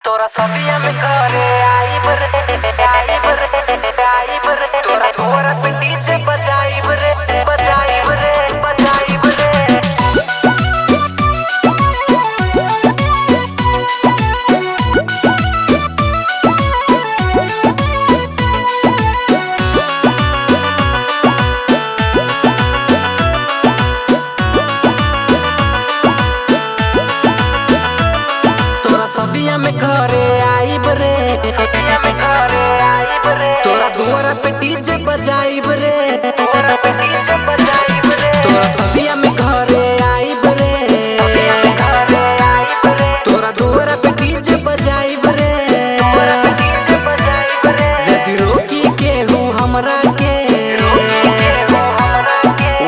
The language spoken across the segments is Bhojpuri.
तोरा सदिया में करे आइब रे तोरा तोरा पे डीजे बजाइब रे बजाइब रे बजाइब रे। सदिया में घरे आइब रे तोरा दुआरा पे डीजे बजाइब रे तोरा सदिया में घरे आइब रे तोरा दुआरा पे डीजे बजाइब रे। जदी रोकी केहू हमरा के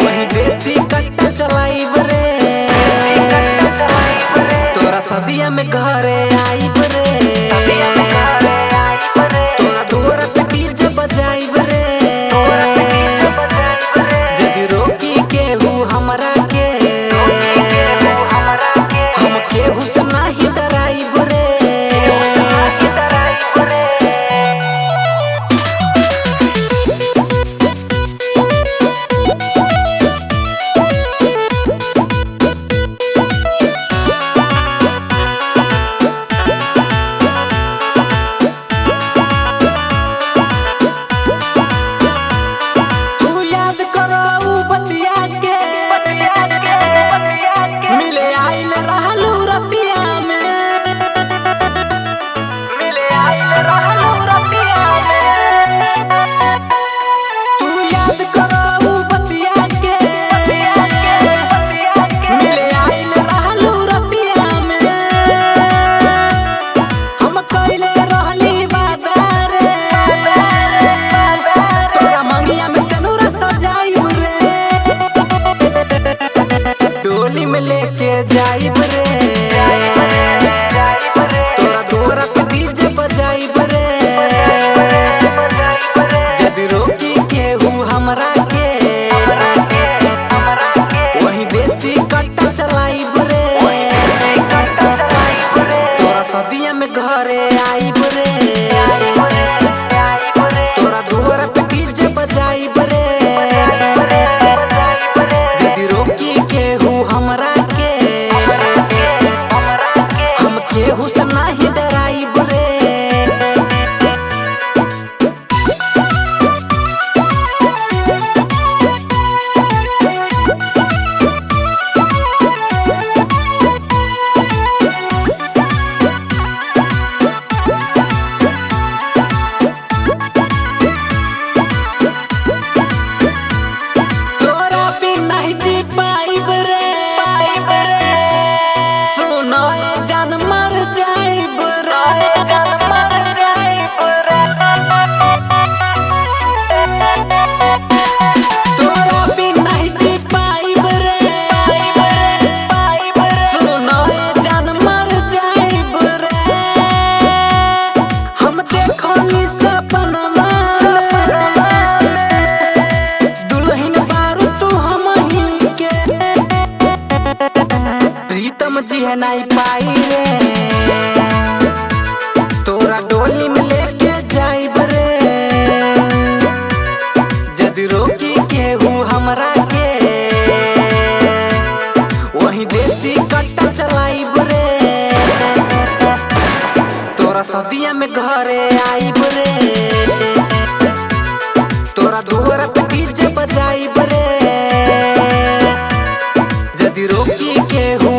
वही देसी कट्टा चलाइब रे तोरा सदिया में घरे आइब रे तोरा दुआरा पे डीजे बजाइब रे। जदी रोकी केहू हमरा के हम केहू से नाही डराइब रे। डोली में लेके जाइब रे तोरा दुआरा पे डीजे बजाइब रे। जदी रोकी केहू हमरा के वही देसी कट्टा चलाइब रे तोरा सदिया में घरे आइब रे तोरा दुआरा पे डीजे बजाइब रे। जदी रोकी केहू हमरा के हम केहू से नाही डराइब रे। तोरा बिना ही जी पाइब रे सुनो ए जान मर जाइब रे। तोरा बिना ही जी पाइब रे सुनो ए जान मर जाइब रे। हम देखली सपनमा दुल्हन बारू तू हमही के प्रीतम जी है नहीं पाई रे तोरा डोली में लेके जाइब रे। जदी रोकी केहू हमरा के वही देसी कट्टा चलाइब रे तोरा सदिया में घरे आइब रे तोरा दुआरा पे डीजे बजाइब रे। जदी रोकी केहू